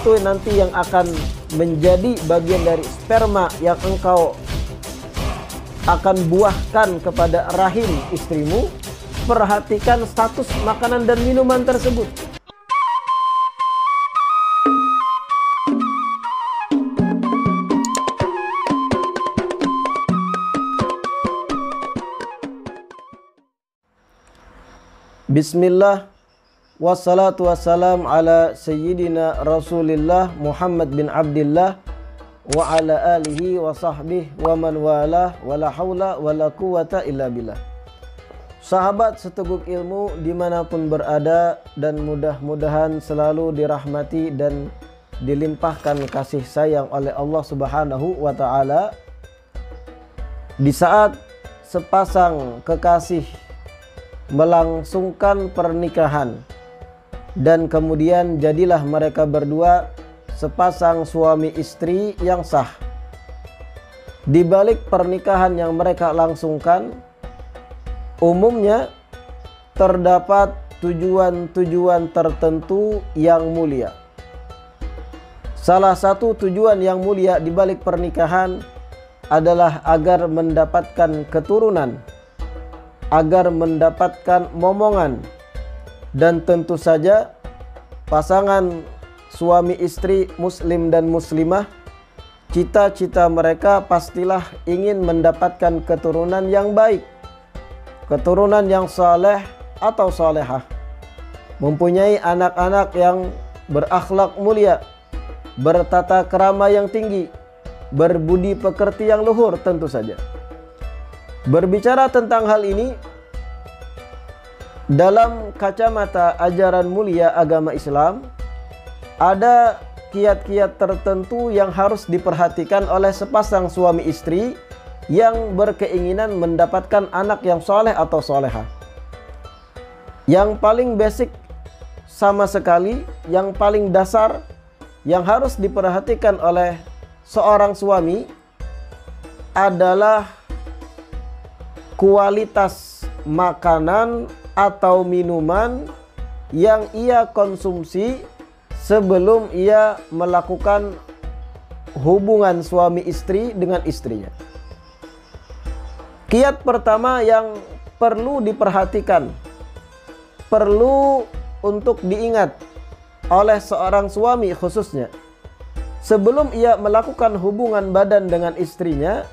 itu nanti yang akan menjadi bagian dari sperma yang engkau akan buahkan kepada rahim istrimu, perhatikan status makanan dan minuman tersebut. Bismillah, wassalatu wassalam ala sayyidina Rasulillah Muhammad bin Abdillah wa ala alihi wa sahbihi wa man walah wa la hawla wa la quwata illa billah. Sahabat seteguk ilmu dimanapun berada, dan mudah-mudahan selalu dirahmati dan dilimpahkan kasih sayang oleh Allah Subhanahu wa ta'ala. Di saat sepasang kekasih melangsungkan pernikahan dan kemudian jadilah mereka berdua sepasang suami istri yang sah. Di balik pernikahan yang mereka langsungkan, umumnya terdapat tujuan-tujuan tertentu yang mulia. Salah satu tujuan yang mulia di balik pernikahan adalah agar mendapatkan keturunan, agar mendapatkan momongan, dan tentu saja pasangan suami istri muslim dan muslimah, cita-cita mereka pastilah ingin mendapatkan keturunan yang baik, keturunan yang saleh atau salehah, mempunyai anak-anak yang berakhlak mulia, bertata krama yang tinggi, berbudi pekerti yang luhur tentu saja. Berbicara tentang hal ini dalam kacamata ajaran mulia agama Islam, ada kiat-kiat tertentu yang harus diperhatikan oleh sepasang suami istri yang berkeinginan mendapatkan anak yang soleh atau soleha. Yang paling basic sama sekali, yang paling dasar, yang harus diperhatikan oleh seorang suami adalah kualitas makanan atau minuman yang ia konsumsi sebelum ia melakukan hubungan suami istri dengan istrinya. Kiat pertama yang perlu diperhatikan, perlu untuk diingat oleh seorang suami khususnya, sebelum ia melakukan hubungan badan dengan istrinya,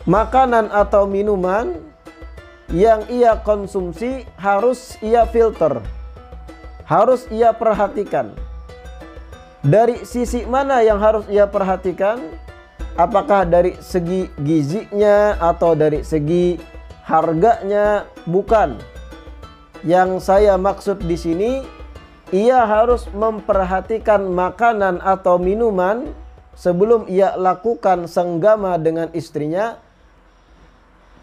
makanan atau minuman yang ia konsumsi harus ia filter, harus ia perhatikan. Dari sisi mana yang harus ia perhatikan? Apakah dari segi gizinya atau dari segi harganya? Bukan. Yang saya maksud di sini, ia harus memperhatikan makanan atau minuman sebelum ia lakukan senggama dengan istrinya.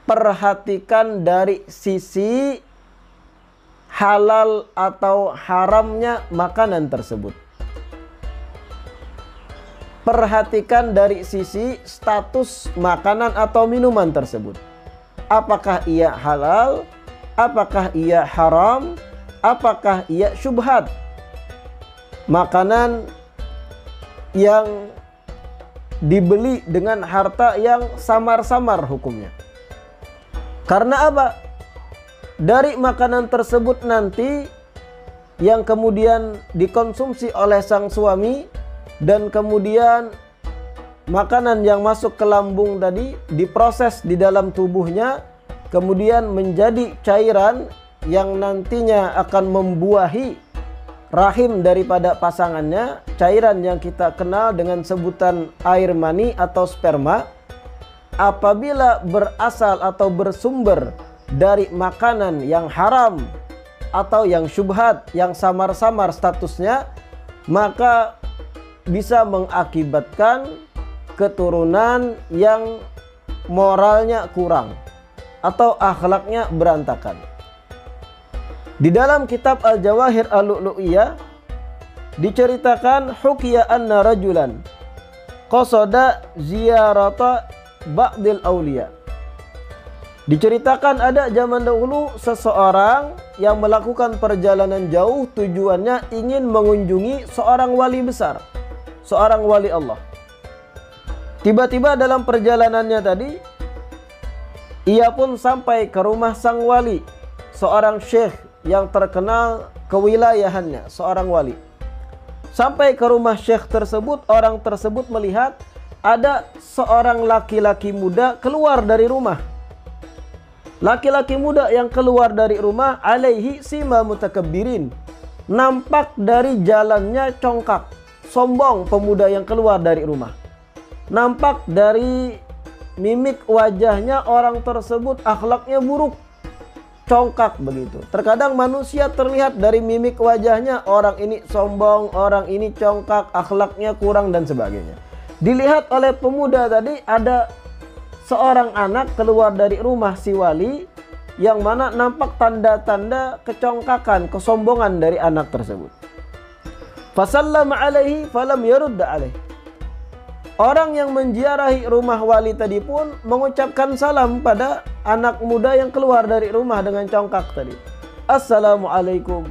Perhatikan dari sisi halal atau haramnya makanan tersebut. Perhatikan dari sisi status makanan atau minuman tersebut. Apakah ia halal? Apakah ia haram? Apakah ia syubhat? Makanan yang dibeli dengan harta yang samar-samar hukumnya. Karena apa? Dari makanan tersebut nanti yang kemudian dikonsumsi oleh sang suami, dan kemudian makanan yang masuk ke lambung tadi diproses di dalam tubuhnya, kemudian menjadi cairan yang nantinya akan membuahi rahim daripada pasangannya, cairan yang kita kenal dengan sebutan air mani atau sperma. Apabila berasal atau bersumber dari makanan yang haram atau yang syubhat, yang samar-samar statusnya, maka bisa mengakibatkan keturunan yang moralnya kurang atau akhlaknya berantakan. Di dalam kitab Al-Jawahir Al-Lu'lu'iyah diceritakan hukiya anna rajulan qasada ziyarata ba'dil awliya. Diceritakan ada zaman dahulu seseorang yang melakukan perjalanan jauh, tujuannya ingin mengunjungi seorang wali besar, seorang wali Allah. Tiba-tiba dalam perjalanannya tadi, ia pun sampai ke rumah sang wali, seorang syekh yang terkenal kewilayahannya, seorang wali. Sampai ke rumah syekh tersebut, orang tersebut melihat ada seorang laki-laki muda keluar dari rumah. Laki-laki muda yang keluar dari rumah, alaihi sima mutakabbirin, nampak dari jalannya congkak, sombong pemuda yang keluar dari rumah. Nampak dari mimik wajahnya orang tersebut akhlaknya buruk, congkak begitu. Terkadang manusia terlihat dari mimik wajahnya, orang ini sombong, orang ini congkak, akhlaknya kurang dan sebagainya. Dilihat oleh pemuda tadi, ada seorang anak keluar dari rumah si wali yang mana nampak tanda-tanda kecongkakan, kesombongan dari anak tersebut. Fasallama alaihi falam yarudda alaihi. Orang yang menziarahi rumah wali tadi pun mengucapkan salam pada anak muda yang keluar dari rumah dengan congkak tadi. Assalamualaikum.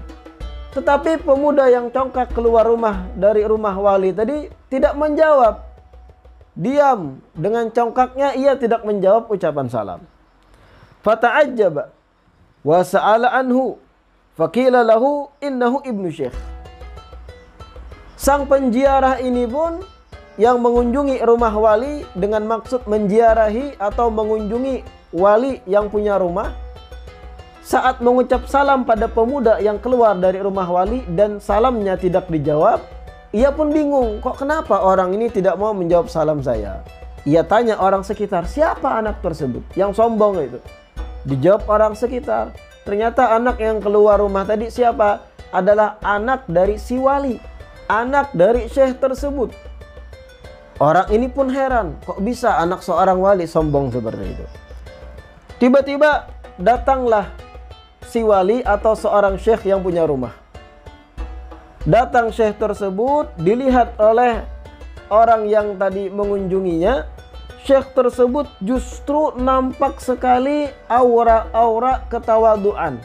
Tetapi pemuda yang congkak keluar rumah dari rumah wali tadi tidak menjawab. Diam dengan congkaknya, ia tidak menjawab ucapan salam. Fata'ajjaba wa sa'ala anhu faqila lahu innahu ibnu syekh. Sang penziarah ini pun yang mengunjungi rumah wali dengan maksud menziarahi atau mengunjungi wali yang punya rumah, saat mengucap salam pada pemuda yang keluar dari rumah wali dan salamnya tidak dijawab, ia pun bingung, kok kenapa orang ini tidak mau menjawab salam saya? Ia tanya orang sekitar, siapa anak tersebut yang sombong itu? Dijawab orang sekitar, ternyata anak yang keluar rumah tadi siapa? Adalah anak dari si wali, anak dari syekh tersebut. Orang ini pun heran, kok bisa anak seorang wali sombong seperti itu? Tiba-tiba datanglah si wali atau seorang syekh yang punya rumah. Datang syekh tersebut, dilihat oleh orang yang tadi mengunjunginya. Syekh tersebut justru nampak sekali aura-aura ketawaduan.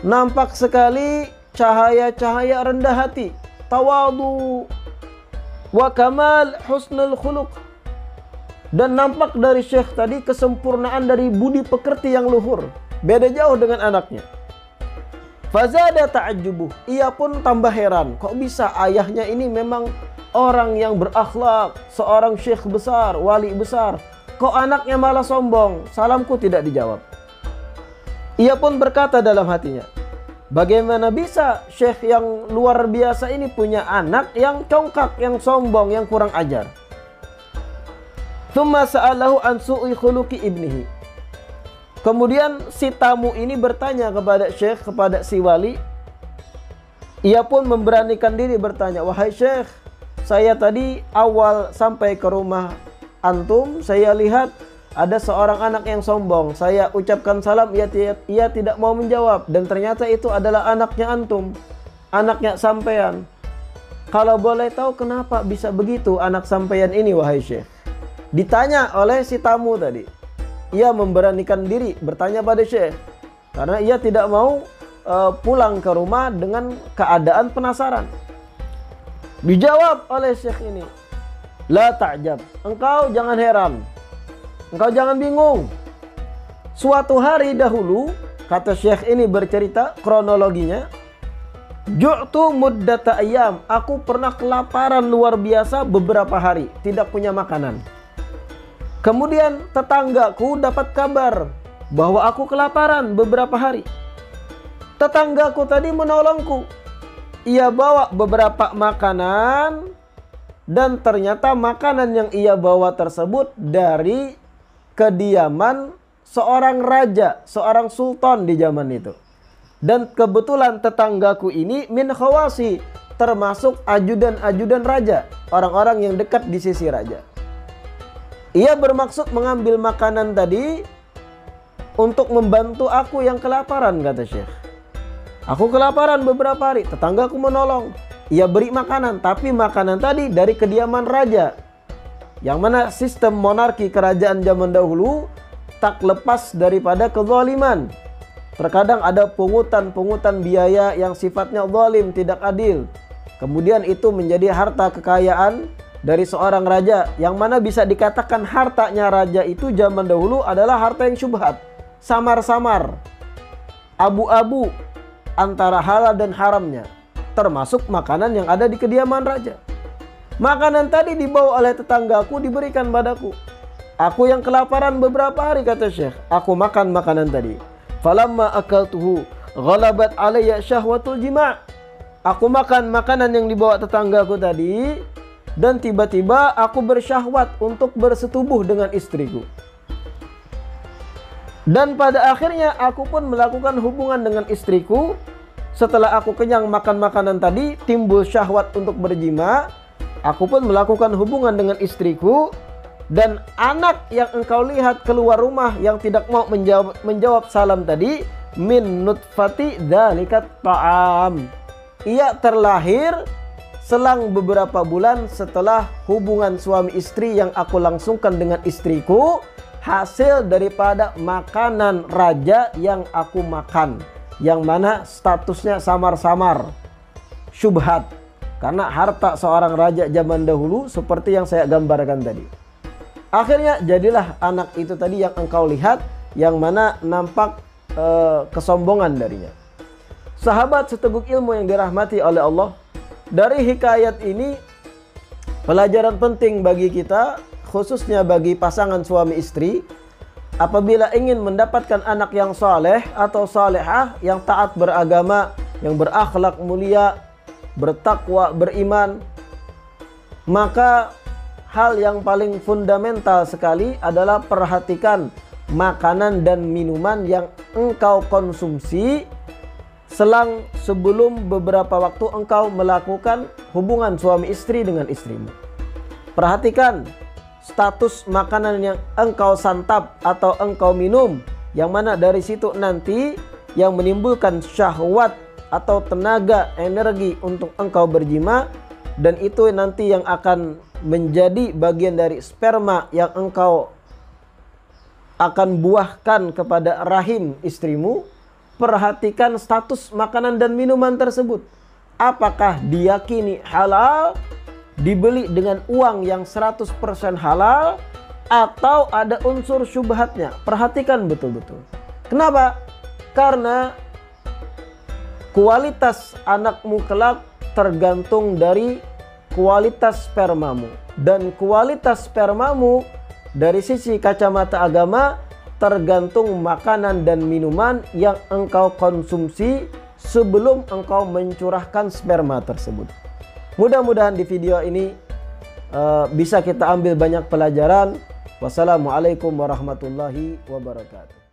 Nampak sekali cahaya-cahaya rendah hati, tawadu wa kamal husnul khuluq. Dan nampak dari syekh tadi kesempurnaan dari budi pekerti yang luhur. Beda jauh dengan anaknya. Fazada ta'ajjubuh, ia pun tambah heran, kok bisa ayahnya ini memang orang yang berakhlak, seorang syekh besar, wali besar, kok anaknya malah sombong, salamku tidak dijawab. Ia pun berkata dalam hatinya, bagaimana bisa syekh yang luar biasa ini punya anak yang congkak, yang sombong, yang kurang ajar. Tsumma sa'alahu an su'i khuluqi ibnihi. Kemudian si tamu ini bertanya kepada syekh, kepada si wali. Ia pun memberanikan diri bertanya, wahai syekh, saya tadi awal sampai ke rumah antum, saya lihat ada seorang anak yang sombong. Saya ucapkan salam, ia tidak mau menjawab. Dan ternyata itu adalah anaknya antum, anaknya sampean. Kalau boleh tahu kenapa bisa begitu anak sampean ini wahai syekh? Ditanya oleh si tamu tadi. Ia memberanikan diri bertanya pada syekh karena ia tidak mau pulang ke rumah dengan keadaan penasaran. Dijawab oleh syekh ini, la ta'jab, engkau jangan heran, engkau jangan bingung. Suatu hari dahulu, kata syekh ini bercerita kronologinya, ju'tu muddata ayyam, aku pernah kelaparan luar biasa beberapa hari, tidak punya makanan. Kemudian tetanggaku dapat kabar bahwa aku kelaparan beberapa hari. Tetanggaku tadi menolongku. Ia bawa beberapa makanan dan ternyata makanan yang ia bawa tersebut dari kediaman seorang raja, seorang sultan di zaman itu. Dan kebetulan tetanggaku ini min khawasi, termasuk ajudan-ajudan raja, orang-orang yang dekat di sisi raja. Ia bermaksud mengambil makanan tadi untuk membantu aku yang kelaparan, kata syekh. Aku kelaparan beberapa hari, tetanggaku menolong. Ia beri makanan, tapi makanan tadi dari kediaman raja. Yang mana sistem monarki kerajaan zaman dahulu, tak lepas daripada kezaliman. Terkadang ada pungutan-pungutan biaya yang sifatnya zalim, tidak adil. Kemudian itu menjadi harta kekayaan dari seorang raja, yang mana bisa dikatakan hartanya raja itu zaman dahulu adalah harta yang syubhat, samar-samar, abu-abu antara halal dan haramnya, termasuk makanan yang ada di kediaman raja. Makanan tadi dibawa oleh tetanggaku, diberikan padaku. Aku yang kelaparan beberapa hari, kata Syekh, aku makan makanan tadi. Falamma akaltuhu ghalabat alayya syahwatul jima'. Aku makan makanan yang dibawa tetanggaku tadi, dan tiba-tiba aku bersyahwat untuk bersetubuh dengan istriku. Dan pada akhirnya aku pun melakukan hubungan dengan istriku. Setelah aku kenyang makan makanan tadi, timbul syahwat untuk berjima. Aku pun melakukan hubungan dengan istriku. Dan anak yang engkau lihat keluar rumah yang tidak mau menjawab salam tadi, min nutfati dzalikat ta'am. Ia terlahir selang beberapa bulan setelah hubungan suami istri yang aku langsungkan dengan istriku, hasil daripada makanan raja yang aku makan, yang mana statusnya samar-samar, syubhat, karena harta seorang raja zaman dahulu seperti yang saya gambarkan tadi. Akhirnya jadilah anak itu tadi yang engkau lihat, yang mana nampak kesombongan darinya. Sahabat seteguk ilmu yang dirahmati oleh Allah, dari hikayat ini pelajaran penting bagi kita, khususnya bagi pasangan suami istri, apabila ingin mendapatkan anak yang saleh atau salehah, yang taat beragama, yang berakhlak mulia, bertakwa, beriman, maka hal yang paling fundamental sekali adalah perhatikan makanan dan minuman yang engkau konsumsi selang sebelum beberapa waktu engkau melakukan hubungan suami istri dengan istrimu. Perhatikan status makanan yang engkau santap atau engkau minum, yang mana dari situ nanti yang menimbulkan syahwat atau tenaga, energi untuk engkau berjima, dan itu nanti yang akan menjadi bagian dari sperma yang engkau akan buahkan kepada rahim istrimu. Perhatikan status makanan dan minuman tersebut. Apakah diyakini halal, dibeli dengan uang yang 100% halal, atau ada unsur syubhatnya? Perhatikan betul-betul. Kenapa? Karena kualitas anakmu kelak tergantung dari kualitas spermamu, dan kualitas spermamu dari sisi kacamata agama tergantung makanan dan minuman yang engkau konsumsi sebelum engkau mencurahkan sperma tersebut. Mudah-mudahan di video ini bisa kita ambil banyak pelajaran. Wassalamualaikum warahmatullahi wabarakatuh.